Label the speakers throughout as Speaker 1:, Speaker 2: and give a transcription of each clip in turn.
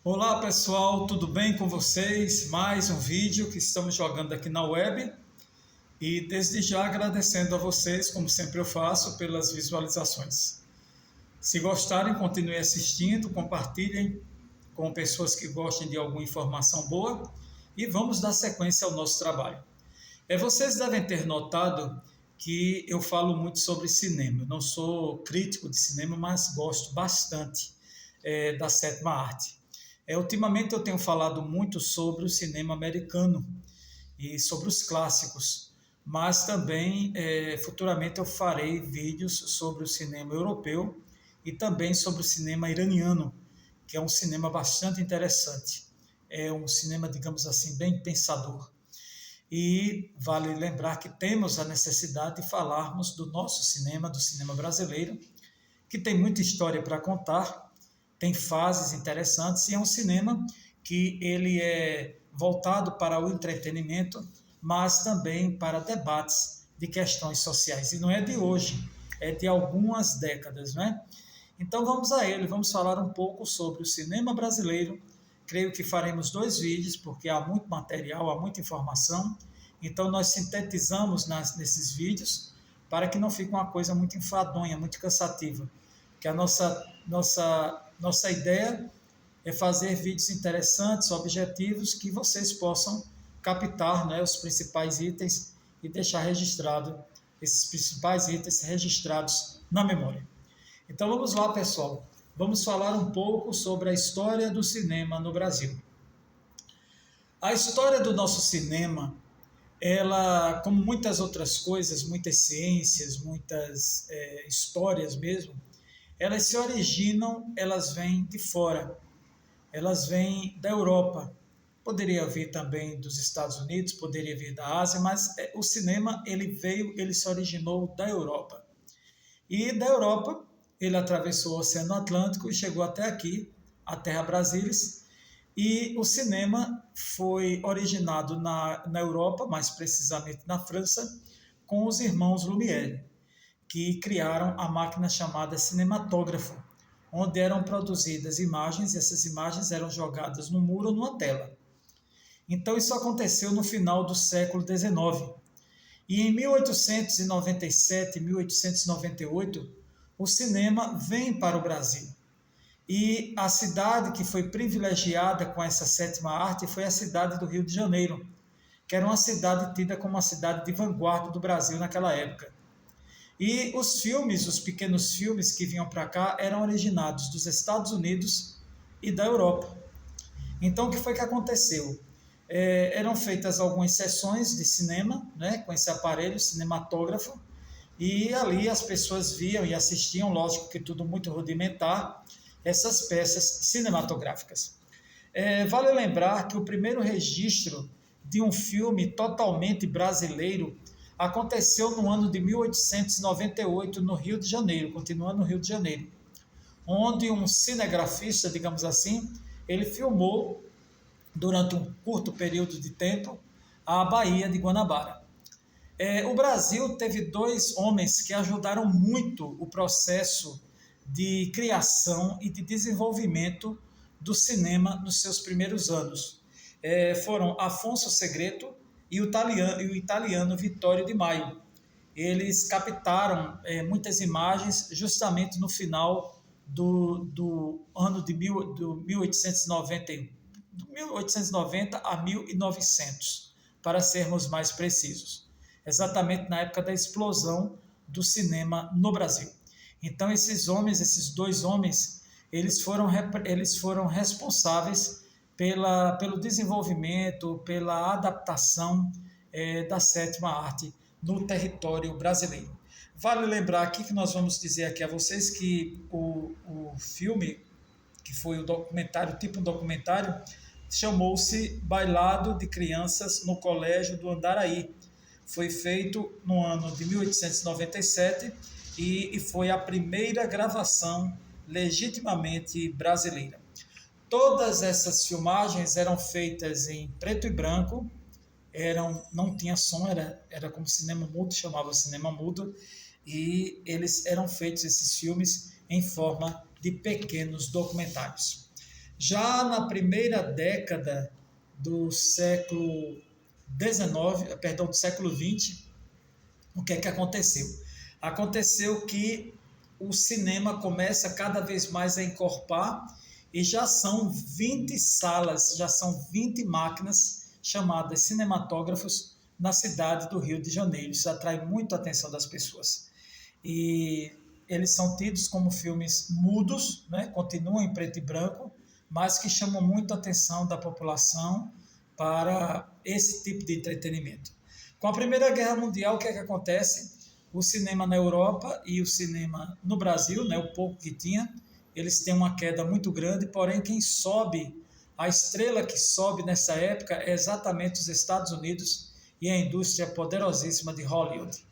Speaker 1: Olá pessoal, tudo bem com vocês? Mais um vídeo que estamos jogando aqui na web e desde já agradecendo a vocês, como sempre eu faço, pelas visualizações. Se gostarem, continuem assistindo, compartilhem com pessoas que gostem de alguma informação boa e vamos dar sequência ao nosso trabalho. Vocês devem ter notado que eu falo muito sobre cinema. Eu não sou crítico de cinema, mas gosto bastante da sétima arte. Ultimamente eu tenho falado muito sobre o cinema americano e sobre os clássicos, mas também futuramente eu farei vídeos sobre o cinema europeu e também sobre o cinema iraniano, que é um cinema bastante interessante. É um cinema, digamos assim, bem pensador. E vale lembrar que temos a necessidade de falarmos do nosso cinema, do cinema brasileiro, que tem muita história para contar, tem fases interessantes e é um cinema que ele é voltado para o entretenimento, mas também para debates de questões sociais. E não é de hoje, é de algumas décadas, né? Então vamos a ele, vamos falar um pouco sobre o cinema brasileiro. Creio que faremos 2 vídeos, porque há muito material, há muita informação. Então nós sintetizamos nesses vídeos para que não fique uma coisa muito enfadonha, muito cansativa. Que a nossa ideia é fazer vídeos interessantes, objetivos, que vocês possam captar, né, os principais itens e deixar registrado esses principais itens registrados na memória. Então vamos lá, pessoal. Vamos falar um pouco sobre a história do cinema no Brasil. A história do nosso cinema, ela, como muitas outras coisas, muitas ciências, muitas histórias mesmo, elas se originam, elas vêm de fora, elas vêm da Europa. Poderia vir também dos Estados Unidos, poderia vir da Ásia, mas o cinema ele se originou da Europa. E da Europa ele atravessou o Oceano Atlântico e chegou até aqui, a Terra Brasilis, e o cinema foi originado na Europa, mais precisamente na França, com os irmãos Lumière, que criaram a máquina chamada cinematógrafo, onde eram produzidas imagens e essas imagens eram jogadas no muro ou numa tela. Então isso aconteceu no final do século XIX. E em 1897 e 1898, o cinema vem para o Brasil. E a cidade que foi privilegiada com essa sétima arte foi a cidade do Rio de Janeiro, que era uma cidade tida como uma cidade de vanguarda do Brasil naquela época. E os filmes, os pequenos filmes que vinham para cá, eram originados dos Estados Unidos e da Europa. Então, o que foi que aconteceu? Eram feitas algumas sessões de cinema, né, com esse aparelho cinematógrafo, e ali as pessoas viam e assistiam, lógico que tudo muito rudimentar, essas peças cinematográficas. Vale lembrar que o primeiro registro de um filme totalmente brasileiro aconteceu no ano de 1898, no Rio de Janeiro, continuando no Rio de Janeiro, onde um cinegrafista, digamos assim, ele filmou, durante um curto período de tempo, a Baía de Guanabara. O Brasil teve 2 homens que ajudaram muito o processo de criação e de desenvolvimento do cinema nos seus primeiros anos. Foram Afonso Segreto e o italiano Vittorio Di Maio. Eles captaram muitas imagens justamente no final do ano de 1890 a 1900, para sermos mais precisos, exatamente na época da explosão do cinema no Brasil. Então esses 2 homens, eles foram responsáveis pelo desenvolvimento, pela adaptação da sétima arte no território brasileiro. Vale lembrar aqui que nós vamos dizer aqui a vocês que o filme, que foi o documentário, tipo um documentário, chamou-se Bailado de Crianças no Colégio do Andaraí. Foi feito no ano de 1897 e foi a primeira gravação legitimamente brasileira. Todas essas filmagens eram feitas em preto e branco, não tinha som, era como cinema mudo, chamava cinema mudo, e eles eram feitos, esses filmes, em forma de pequenos documentários. Já na primeira década do século XIX, perdão, do século XX, o que é que aconteceu? Aconteceu que o cinema começa cada vez mais a encorpar e já são 20 salas, já são 20 máquinas chamadas cinematógrafos na cidade do Rio de Janeiro. Isso atrai muito a atenção das pessoas. E eles são tidos como filmes mudos, né? Continuam em preto e branco, mas que chamam muito a atenção da população para esse tipo de entretenimento. Com a Primeira Guerra Mundial, o que é que acontece? O cinema na Europa e o cinema no Brasil, né, o pouco que tinha, eles têm uma queda muito grande, porém quem sobe, a estrela que sobe nessa época é exatamente os Estados Unidos e a indústria poderosíssima de Hollywood.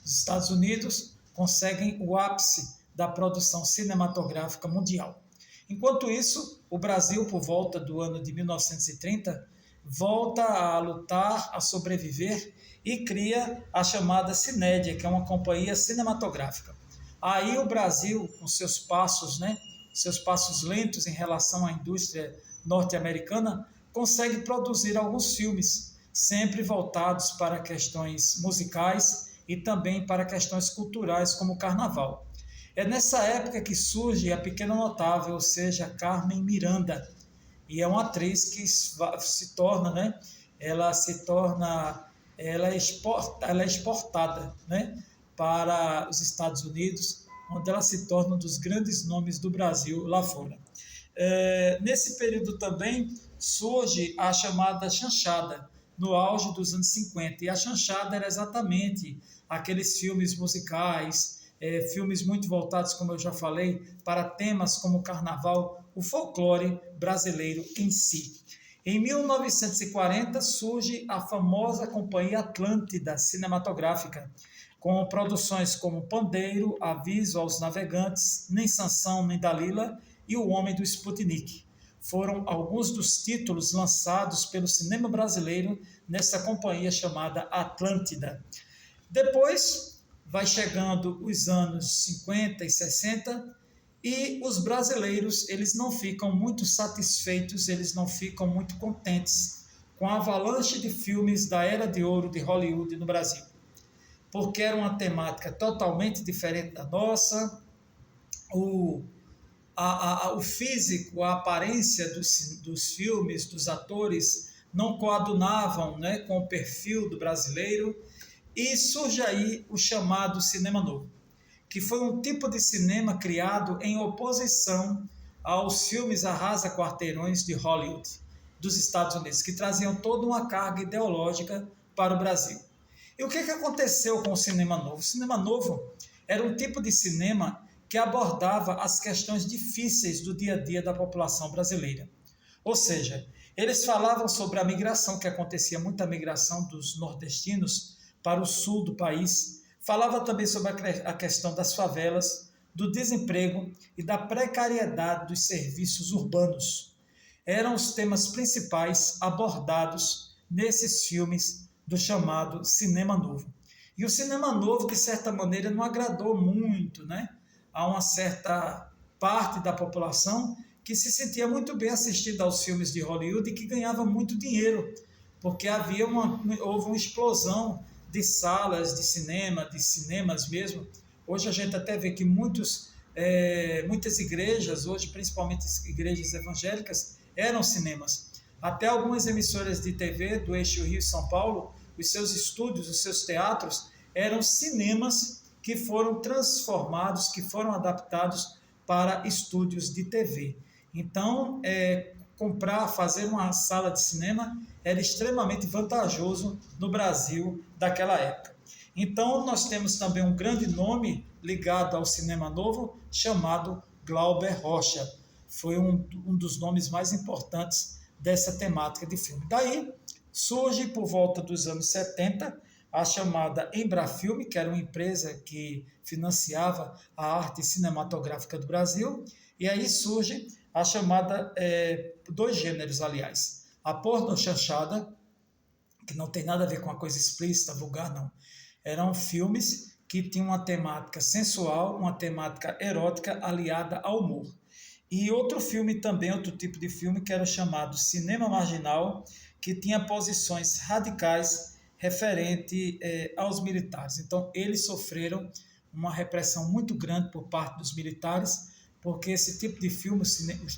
Speaker 1: Os Estados Unidos conseguem o ápice da produção cinematográfica mundial. Enquanto isso, o Brasil, por volta do ano de 1930, volta a lutar, a sobreviver e cria a chamada Cinédia, que é uma companhia cinematográfica. Aí o Brasil, com seus passos, né, seus passos lentos em relação à indústria norte-americana, consegue produzir alguns filmes, sempre voltados para questões musicais e também para questões culturais, como o carnaval. É nessa época que surge a Pequena Notável, ou seja, Carmen Miranda, e é uma atriz que se torna, né? Ela é exportada, né? Para os Estados Unidos, onde ela se torna um dos grandes nomes do Brasil lá fora. Nesse período também surge a chamada chanchada, no auge dos anos 50. E a chanchada era exatamente aqueles filmes musicais, filmes muito voltados, como eu já falei, para temas como o carnaval, o folclore brasileiro em si. Em 1940 surge a famosa Companhia Atlântida Cinematográfica, com produções como Pandeiro, Aviso aos Navegantes, Nem Sansão nem Dalila e O Homem do Sputnik. Foram alguns dos títulos lançados pelo cinema brasileiro nessa companhia chamada Atlântida. Depois vai chegando os anos 50 e 60 e os brasileiros eles não ficam muito satisfeitos, eles não ficam muito contentes com a avalanche de filmes da Era de Ouro de Hollywood no Brasil, porque era uma temática totalmente diferente da nossa, o físico, a aparência dos filmes, dos atores, não coadunavam, né, com o perfil do brasileiro, e surge aí o chamado cinema novo, que foi um tipo de cinema criado em oposição aos filmes arrasa-quarteirões de Hollywood, dos Estados Unidos, que traziam toda uma carga ideológica para o Brasil. E o que aconteceu com o cinema novo? O cinema novo era um tipo de cinema que abordava as questões difíceis do dia a dia da população brasileira. Ou seja, eles falavam sobre a migração, que acontecia muita migração dos nordestinos para o sul do país, falava também sobre a questão das favelas, do desemprego e da precariedade dos serviços urbanos. Eram os temas principais abordados nesses filmes do chamado cinema novo. E o cinema novo, de certa maneira, não agradou muito, né, a uma certa parte da população que se sentia muito bem assistindo aos filmes de Hollywood e que ganhava muito dinheiro, porque houve uma explosão de salas de cinema, de cinemas mesmo. Hoje a gente até vê que muitas igrejas, hoje principalmente igrejas evangélicas, eram cinemas. Até algumas emissoras de TV do eixo Rio e São Paulo, os seus estúdios, os seus teatros, eram cinemas que foram transformados, que foram adaptados para estúdios de TV. Então, fazer uma sala de cinema era extremamente vantajoso no Brasil daquela época. Então, nós temos também um grande nome ligado ao cinema novo, chamado Glauber Rocha. Foi um dos nomes mais importantes dessa temática de filme. Daí, surge, por volta dos anos 70, a chamada Embrafilme, que era uma empresa que financiava a arte cinematográfica do Brasil, e aí surge a chamada, dois gêneros, aliás, a pornochanchada, que não tem nada a ver com uma coisa explícita, vulgar, não. Eram filmes que tinham uma temática sensual, uma temática erótica aliada ao humor. E outro filme também, outro tipo de filme, que era o chamado cinema marginal, que tinha posições radicais referente aos militares. Então, eles sofreram uma repressão muito grande por parte dos militares, porque esse tipo de filme,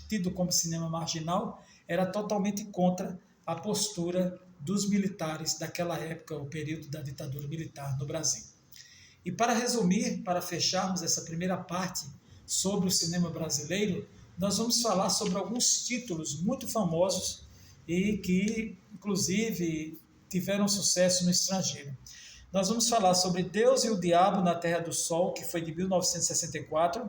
Speaker 1: tido como cinema marginal, era totalmente contra a postura dos militares daquela época, o período da ditadura militar no Brasil. E para resumir, para fecharmos essa primeira parte sobre o cinema brasileiro, nós vamos falar sobre alguns títulos muito famosos e que, inclusive, tiveram sucesso no estrangeiro. Nós vamos falar sobre Deus e o Diabo na Terra do Sol, que foi de 1964,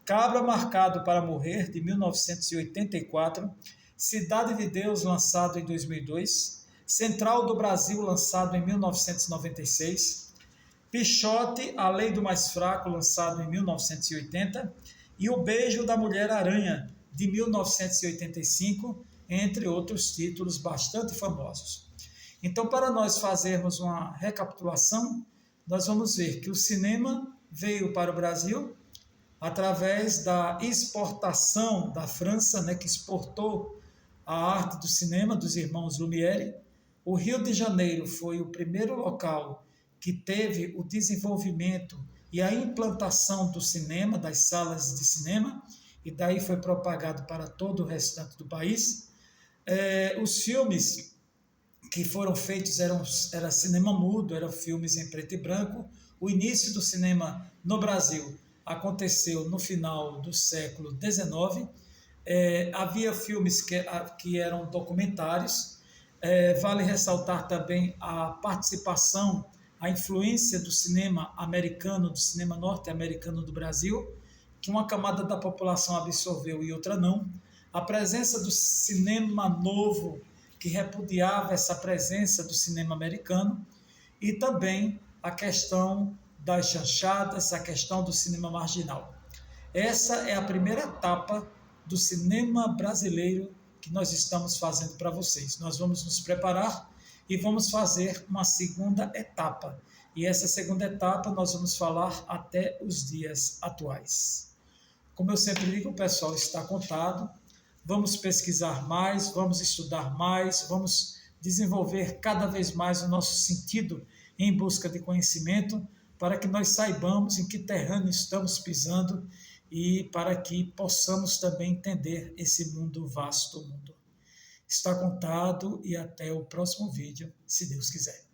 Speaker 1: Cabra Marcado para Morrer, de 1984, Cidade de Deus, lançado em 2002, Central do Brasil, lançado em 1996, Pichote, A Lei do Mais Fraco, lançado em 1980, e O Beijo da Mulher-Aranha, de 1985, entre outros títulos bastante famosos. Então, para nós fazermos uma recapitulação, nós vamos ver que o cinema veio para o Brasil através da exportação da França, né, que exportou a arte do cinema dos irmãos Lumière. O Rio de Janeiro foi o primeiro local que teve o desenvolvimento e a implantação do cinema, das salas de cinema, e daí foi propagado para todo o restante do país. Os filmes que foram feitos era cinema mudo, eram filmes em preto e branco. O início do cinema no Brasil aconteceu no final do século XIX. Havia filmes que eram documentários. Vale ressaltar também a participação, a influência do cinema americano, do cinema norte-americano do Brasil, que uma camada da população absorveu e outra não. A presença do cinema novo, que repudiava essa presença do cinema americano, e também a questão das chanchadas, a questão do cinema marginal. Essa é a primeira etapa do cinema brasileiro que nós estamos fazendo para vocês. Nós vamos nos preparar e vamos fazer uma segunda etapa. E essa segunda etapa nós vamos falar até os dias atuais. Como eu sempre digo, o pessoal está contado. Vamos pesquisar mais, vamos estudar mais, vamos desenvolver cada vez mais o nosso sentido em busca de conhecimento, para que nós saibamos em que terreno estamos pisando e para que possamos também entender esse mundo vasto mundo. Está contado e até o próximo vídeo, se Deus quiser.